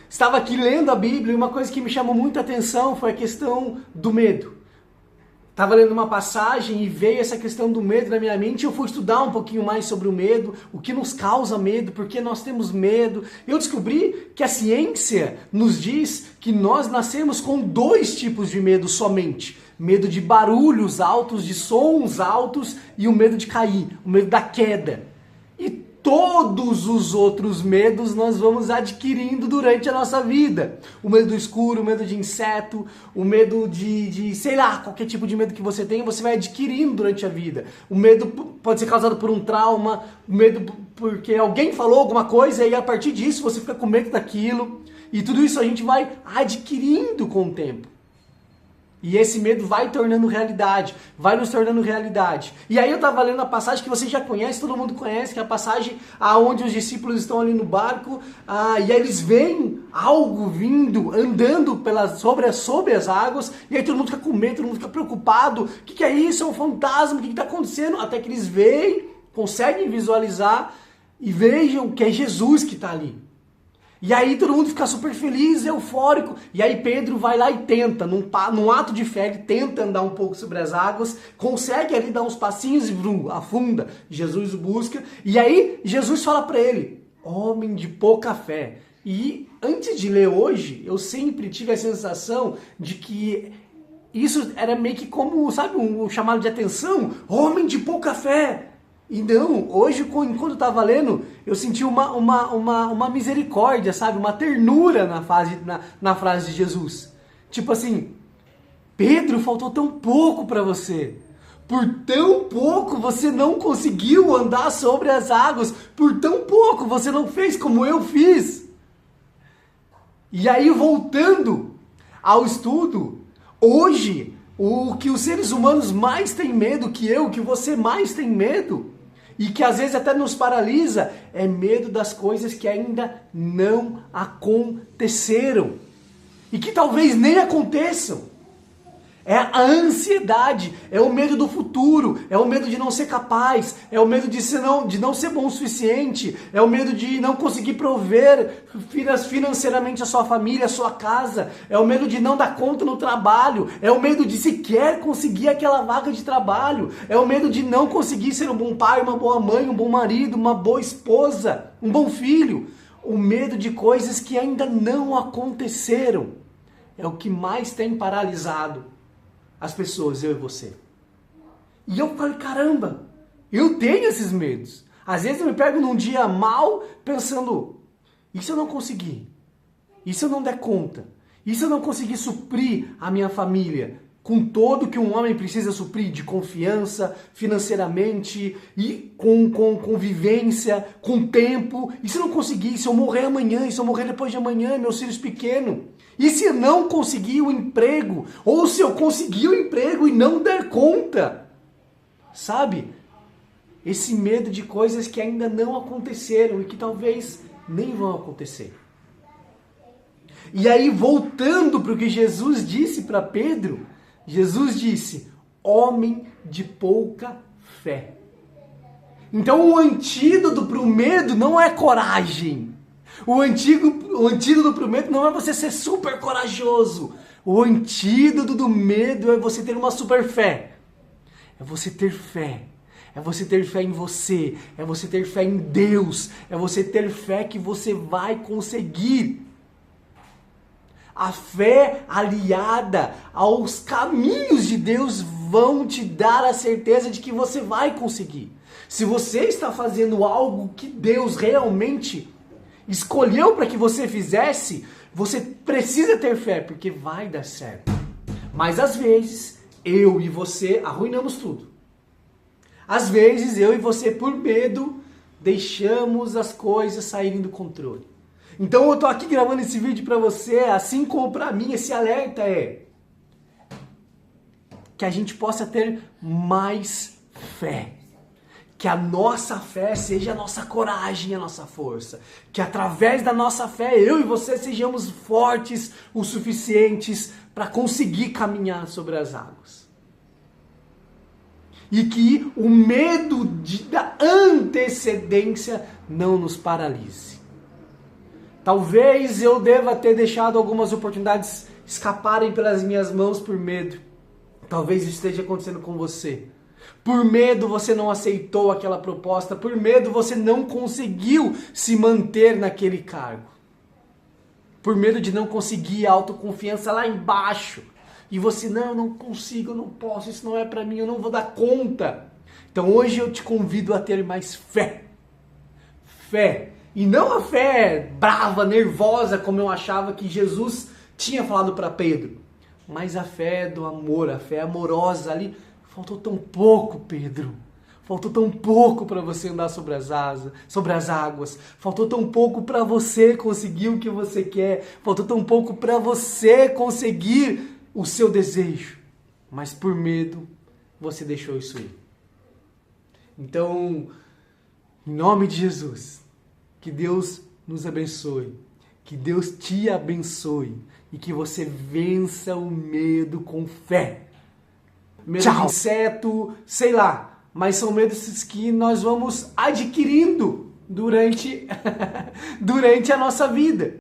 Estava aqui lendo a Bíblia e uma coisa que me chamou muita atenção foi a questão do medo. Estava lendo uma passagem e veio essa questão do medo na minha mente. Eu fui estudar um pouquinho mais sobre o medo, o que nos causa medo, por que nós temos medo. Eu descobri que a ciência nos diz que nós nascemos com 2 tipos de medo somente. Medo de barulhos altos, de sons altos e o medo de cair, o medo da queda. E todos os outros medos nós vamos adquirindo durante a nossa vida. O medo do escuro, o medo de inseto, o medo de sei lá, qualquer tipo de medo que você tem, você vai adquirindo durante a vida. O medo pode ser causado por um trauma, o medo porque alguém falou alguma coisa e a partir disso você fica com medo daquilo. E tudo isso a gente vai adquirindo com o tempo. E esse medo vai tornando realidade, vai nos tornando realidade. E aí eu estava lendo a passagem que você já conhece, todo mundo conhece, que é a passagem onde os discípulos estão ali no barco, e aí eles veem algo vindo, andando sobre as águas, e aí todo mundo fica com medo, todo mundo fica preocupado. O que é isso? É um fantasma? O que está acontecendo? Até que eles veem, conseguem visualizar e vejam que é Jesus que está ali. E aí todo mundo fica super feliz, eufórico. E aí Pedro vai lá e tenta, num ato de fé, ele tenta andar um pouco sobre as águas, consegue ali dar uns passinhos e afunda. Jesus o busca. E aí Jesus fala para ele, homem de pouca fé. E antes de ler hoje, eu sempre tive a sensação de que isso era meio que como, sabe, um chamado de atenção. Homem de pouca fé. E não, hoje, enquanto eu estava lendo, eu senti uma misericórdia, sabe? Uma ternura na frase de Jesus. Tipo assim, Pedro, faltou tão pouco para você. Por tão pouco você não conseguiu andar sobre as águas. Por tão pouco você não fez como eu fiz. E aí, voltando ao estudo, hoje, o que os seres humanos mais têm medo, que você mais tem medo, e que às vezes até nos paralisa, é medo das coisas que ainda não aconteceram. E que talvez nem aconteçam. É a ansiedade, é o medo do futuro, é o medo de não ser capaz, é o medo de não ser bom o suficiente, é o medo de não conseguir prover financeiramente a sua família, a sua casa, é o medo de não dar conta no trabalho, é o medo de sequer conseguir aquela vaga de trabalho, é o medo de não conseguir ser um bom pai, uma boa mãe, um bom marido, uma boa esposa, um bom filho. O medo de coisas que ainda não aconteceram é o que mais tem paralisado as pessoas, eu e você. E eu falei, caramba, eu tenho esses medos. Às vezes eu me pego num dia mal, pensando, e se eu não conseguir? E se eu não der conta? E se eu não conseguir suprir a minha família com todo que um homem precisa suprir de confiança, financeiramente, e com convivência, com tempo? E se eu não conseguir? Se eu morrer amanhã? E se eu morrer depois de amanhã? Meus filhos pequenos? E se eu não conseguir o emprego? Ou se eu conseguir o emprego e não der conta? Sabe? Esse medo de coisas que ainda não aconteceram e que talvez nem vão acontecer. E aí, voltando para o que Jesus disse para Pedro, Jesus disse, homem de pouca fé. Então o antídoto para o medo não é coragem. O antídoto para o medo não é você ser super corajoso. O antídoto do medo é você ter uma super fé. É você ter fé. É você ter fé em você. É você ter fé em Deus. É você ter fé que você vai conseguir. A fé aliada aos caminhos de Deus vão te dar a certeza de que você vai conseguir. Se você está fazendo algo que Deus realmente escolheu para que você fizesse, você precisa ter fé, porque vai dar certo. Mas às vezes, eu e você arruinamos tudo. Às vezes, eu e você, por medo, deixamos as coisas saírem do controle. Então eu tô aqui gravando esse vídeo para você, assim como para mim, esse alerta é que a gente possa ter mais fé. Que a nossa fé seja a nossa coragem, a nossa força. Que através da nossa fé, eu e você sejamos fortes o suficientes para conseguir caminhar sobre as águas. E que o medo da antecedência não nos paralise. Talvez eu deva ter deixado algumas oportunidades escaparem pelas minhas mãos por medo. Talvez isso esteja acontecendo com você. Por medo você não aceitou aquela proposta, por medo você não conseguiu se manter naquele cargo. Por medo de não conseguir a autoconfiança lá embaixo. E você, não, eu não consigo, eu não posso, isso não é pra mim, eu não vou dar conta. Então hoje eu te convido a ter mais fé. Fé. E não a fé brava, nervosa, como eu achava que Jesus tinha falado para Pedro. Mas a fé do amor, a fé amorosa ali. Faltou tão pouco, Pedro. Faltou tão pouco para você andar sobre as asas, sobre as águas. Faltou tão pouco para você conseguir o que você quer. Faltou tão pouco para você conseguir o seu desejo. Mas por medo, você deixou isso ir. Então, em nome de Jesus, que Deus nos abençoe. Que Deus te abençoe. E que você vença o medo com fé. Medo de inseto, sei lá. Mas são medos que nós vamos adquirindo durante a nossa vida.